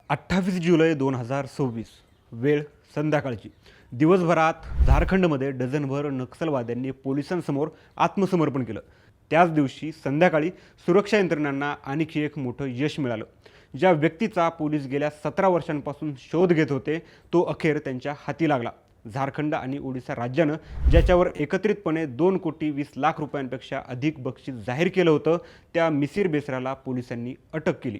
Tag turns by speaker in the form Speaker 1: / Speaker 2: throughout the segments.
Speaker 1: 28 जुलै 2026 वेळ संध्याकाळची. दिवसभरात झारखंडमध्ये डझनभर नक्षलवाद्यांनी पोलिसांसमोर आत्मसमर्पण केलं. त्याच दिवशी संध्याकाळी सुरक्षा यंत्रणांना आणखी एक मोठं यश मिळालं. ज्या व्यक्तीचा पोलीस गेल्या 17 वर्षांपासून शोध घेत होते तो अखेर त्यांच्या हाती लागला. झारखंड आणि ओडिशा राज्यानं ज्याच्यावर एकत्रितपणे 2,20,00,000 रुपयांपेक्षा अधिक बक्षीस जाहीर केलं होतं त्या मिसिर बेसराला पोलिसांनी अटक केली.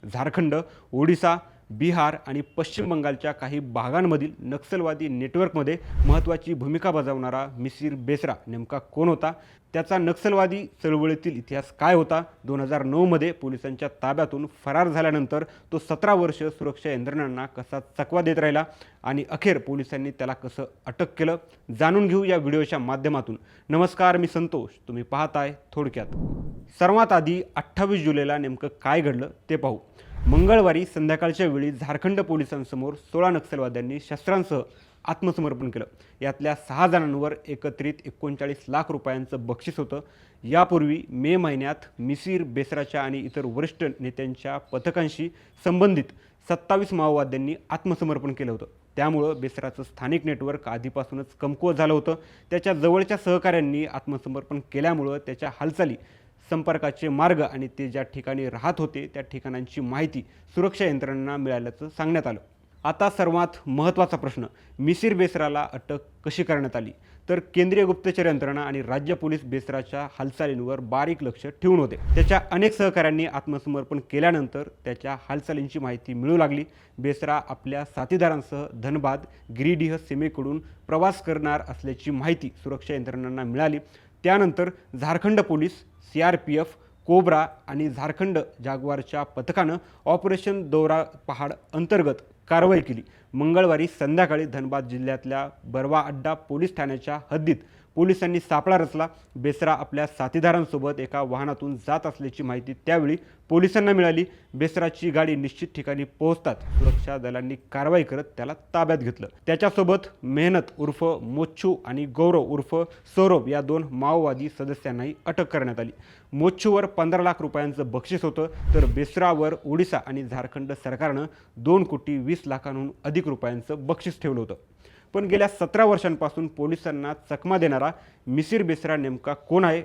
Speaker 1: झारखंड, ओडिशा, बिहार आणि पश्चिम बंगालच्या काही भागांमधील नक्षलवादी नेटवर्कमध्ये महत्त्वाची भूमिका बजावणारा मिसिर बेसरा नेमका कोण होता? त्याचा नक्षलवादी चळवळीतील इतिहास काय होता? 2009मध्ये पोलिसांच्या ताब्यातून फरार झाल्यानंतर तो 17 वर्ष सुरक्षा यंत्रणांना कसा चकवा देत राहिला आणि अखेर पोलिसांनी त्याला कसं अटक केलं, जाणून घेऊ या व्हिडिओच्या माध्यमातून. नमस्कार, मी संतोष. तुम्ही पाहताय थोडक्यात. सर्वात आधी 28 जुलैला नेमकं काय घडलं ते पाहू. मंगळवारी संध्याकाळच्या वेळी झारखंड पोलिसांसमोर 16 नक्षलवाद्यांनी शस्त्रांसह आत्मसमर्पण केलं. यातल्या 6 जणांवर एकत्रित 39 लाख रुपयांचं बक्षीस होतं. यापूर्वी मे महिन्यात मिसिर बेसराच्या आणि इतर वरिष्ठ नेत्यांच्या पथकांशी संबंधित 27 माओवाद्यांनी आत्मसमर्पण केलं होतं. त्यामुळं बेसराचं स्थानिक नेटवर्क आधीपासूनच कमकुवत झालं होतं. त्याच्या जवळच्या सहकाऱ्यांनी आत्मसमर्पण केल्यामुळं त्याच्या हालचाली, संपर्काचे मार्ग आणि ते ज्या ठिकाणी राहत होते त्या ठिकाणांची माहिती सुरक्षा यंत्रणांना मिळाल्याचं सांगण्यात आलं. आता सर्वात महत्त्वाचा प्रश्न, मिसिर बेसराला अटक कशी करण्यात आली? तर केंद्रीय गुप्तचर यंत्रणा आणि राज्य पोलीस बेसराच्या हालचालींवर बारीक लक्ष ठेवून होते. त्याच्या अनेक सहकाऱ्यांनी आत्मसमर्पण केल्यानंतर त्याच्या हालचालींची माहिती मिळू लागली. बेसरा आपल्या साथीदारांसह धनबाद, गिरिडीह सीमेकडून प्रवास करणार असल्याची माहिती सुरक्षा यंत्रणांना मिळाली. त्यानंतर झारखंड पोलीस, CRPF, कोब्रा आणि झारखंड जागवारच्या पथकानं ऑपरेशन दौरा पहाड अंतर्गत कारवाई केली. मंगळवारी संध्याकाळी धनबाद जिल्ह्यातल्या बरवा अड्डा पोलीस ठाण्याच्या हद्दीत पोलिसांनी सापळा रचला. बेसरा आपल्या साथीदारांसोबत एका वाहनातून जात असल्याची माहिती त्यावेळी पोलिसांना मिळाली. बेसराची गाडी निश्चित ठिकाणी पोहोचताच सुरक्षा दलांनी कारवाई करत त्याला ताब्यात घेतलं. त्याच्यासोबत मेहनत उर्फ मोच्छू आणि गौरव उर्फ सौरभ या 2 माओवादी सदस्यांनाही अटक करण्यात आली. मोच्छूवर 15 लाख रुपयांचं बक्षीस होतं, तर बेसरावर ओडिशा आणि झारखंड सरकारनं 2,20,00,000हून अधिक रुपयांचं बक्षीस ठेवलं होतं. पण गेल्या 17 वर्षांपासून पोलिसांना चकमा देणारा मिसिर बेसरा नेमका कोण आहे?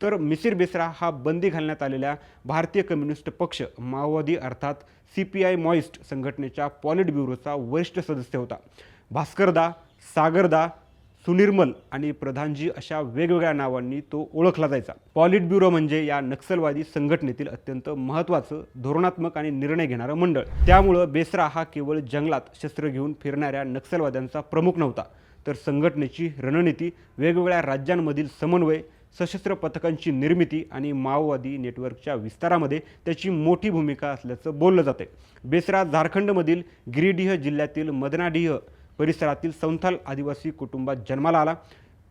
Speaker 1: तर मिसिर बेसरा हा बंदी घालण्यात आलेल्या भारतीय कम्युनिस्ट पक्ष माओवादी अर्थात CPI मॉइस्ट संघटनेच्या पॉलिट ब्युरोचा वरिष्ठ सदस्य होता. भास्करदा, सागरदा, सुनिर्मल आणि प्रधानजी अशा वेगवेगळ्या नावांनी तो ओळखला जायचा. पॉलिट ब्युरो म्हणजे या नक्षलवादी संघटनेतील अत्यंत महत्त्वाचं धोरणात्मक आणि निर्णय घेणारं मंडळ. त्यामुळं बेसरा हा केवळ जंगलात शस्त्र घेऊन फिरणाऱ्या नक्षलवाद्यांचा प्रमुख नव्हता, तर संघटनेची रणनीती, वेगवेगळ्या राज्यांमधील समन्वय, सशस्त्र पथकांची निर्मिती आणि माओवादी नेटवर्कच्या विस्तारामध्ये त्याची मोठी भूमिका असल्याचं बोललं जाते. बेसरा झारखंडमधील गिरिडीह जिल्ह्यातील मदनाडीह परिसरातील संथाल आदिवासी कुटुंबात जन्माला आला.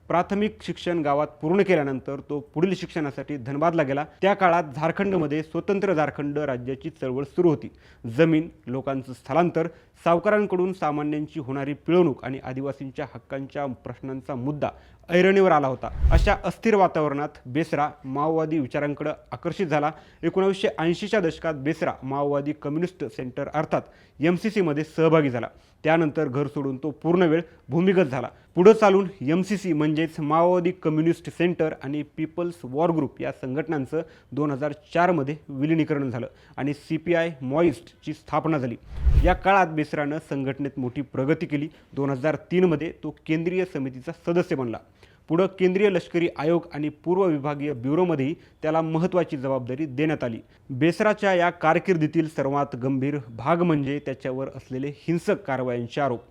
Speaker 1: प्राथमिक शिक्षण गावात पूर्ण केल्यानंतर तो पुढील शिक्षणासाठी धनबादला गेला. त्या काळात झारखंडमध्ये स्वतंत्र झारखंड राज्याची चळवळ सुरू होती. जमीन, लोकांचं स्थलांतर, सावकारांकडून सामान्यांची होणारी पिळवणूक आणि आदिवासींच्या हक्कांच्या प्रश्नांचा मुद्दा ऐरणीवर आला होता. अशा अस्थिर वातावरणात बेसरा माओवादी विचारांकडे आकर्षित झाला. 1980च्या दशकात बेसरा माओवादी कम्युनिस्ट सेंटर अर्थात MCC मध्ये सहभागी झाला. त्यानंतर घर सोडून तो पूर्णवेळ भूमिगत झाला. पुढे चालून MCC म्हणजेच माओवादी कम्युनिस्ट सेंटर आणि पीपल्स वॉर ग्रुप या संघटनांचं 2004मध्ये विलिनीकरण झालं आणि CPI मॉइस्टची स्थापना झाली. या काळात बेसरानं संघटनेत मोठी प्रगती केली. 2003मध्ये तो केंद्रीय समितीचा सदस्य बनला. पुढं केंद्रीय लष्करी आयोग आणि पूर्व विभागीय ब्युरोमध्येही त्याला महत्त्वाची जबाबदारी देण्यात आली. बेसराच्या या कारकिर्दीतील सर्वात गंभीर भाग म्हणजे त्याच्यावर असलेले हिंसक कारवायांचे आरोप.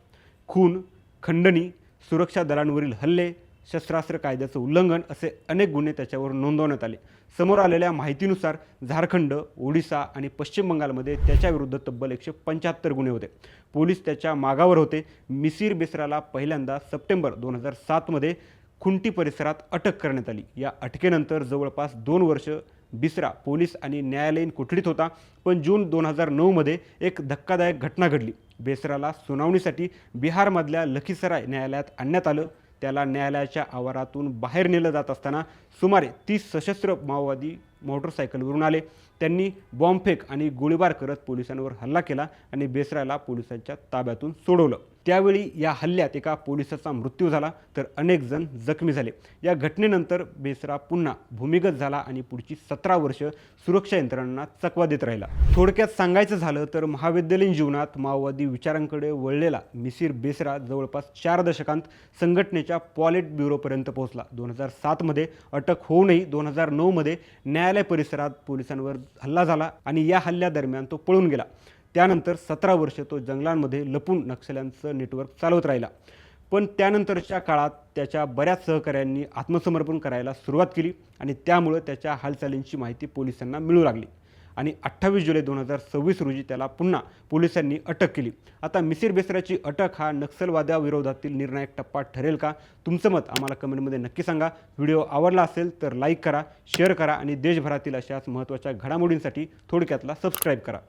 Speaker 1: खून, खंडणी, सुरक्षा दलांवरील हल्ले, शस्त्रास्त्र कायद्याचं उल्लंघन असे अनेक गुन्हे त्याच्यावर नोंदवण्यात आले. समोर आलेल्या माहितीनुसार झारखंड, ओडिशा आणि पश्चिम बंगालमध्ये त्याच्याविरुद्ध तब्बल 175 गुन्हे होते. पोलीस त्याच्या मागावर होते. मिसिर बेसराला पहिल्यांदा सप्टेंबर 2007मध्ये खुंटी परिसरात अटक करण्यात आली. या अटकेनंतर जवळपास 2 वर्ष बेसरा पोलीस आणि न्यायालयीन कोठडीत होता. पण जून 2009मध्ये एक धक्कादायक घटना घडली. बेसराला सुनावणीसाठी बिहारमधल्या लखीसराय न्यायालयात आणण्यात आलं. त्याला न्यायालयाच्या आवारातून बाहेर नेलं जात असताना सुमारे 30 सशस्त्र माओवादी मोटरसायकलवरून आले. त्यांनी बॉम्बफेक आणि गोळीबार करत पोलिसांवर हल्ला केला आणि बेसराला पोलिसांच्या ताब्यातून सोडवलं। त्यावेळी या हल्ल्यात एका पोलिसाचा मृत्यू झाला तर अनेक जण जखमी झाले। या घटनेनंतर बेसरा पुन्हा भूमिगत झाला आणि पुढची 17 वर्ष सुरक्षा यंत्रणांना चकवा देत राहिला। थोडक्यात सांगायचं झालं तर महाविद्यालयीन जीवनात माओवादी विचारांकडे वळलेला मिसिर बेसरा जवळपास 4 दशकांत संघटनेच्या पॉलिट ब्युरोपर्यंत पोहोचला। 2007 मध्ये अटक होऊनही 2009 मध्ये न्यायालय परिसरात पोलिसांवर हल्ला झाला आणि या हल्ल्यादरम्यान तो पळून गेला। त्यानंतर 17 वर्ष तो जंगलांमध्ये लपून नक्षल्यांचं नेटवर्क चालवत राहिला। पण त्यानंतरच्या काळात त्याच्या बऱ्याच सहकाऱ्यांनी आत्मसमर्पण करायला सुरुवात केली आणि त्यामुळे त्याच्या हालचालींची माहिती पोलिसांना मिळू लागली आणि 28 जुलै 2026 रोजी त्याला पुन्हा पोलिसांनी अटक केली। आता मिसिर बेसराची अटक हा नक्षलवादाविरोधातील निर्णायक टप्पा ठरेल का? तुमचं मत आम्हाला कमेंटमध्ये नक्की सांगा। व्हिडिओ आवडला असेल तर लाईक करा, शेअर करा आणि देशभरातील अशाच महत्त्वाच्या घडामोडींसाठी थोडक्यातला सबस्क्राईब करा।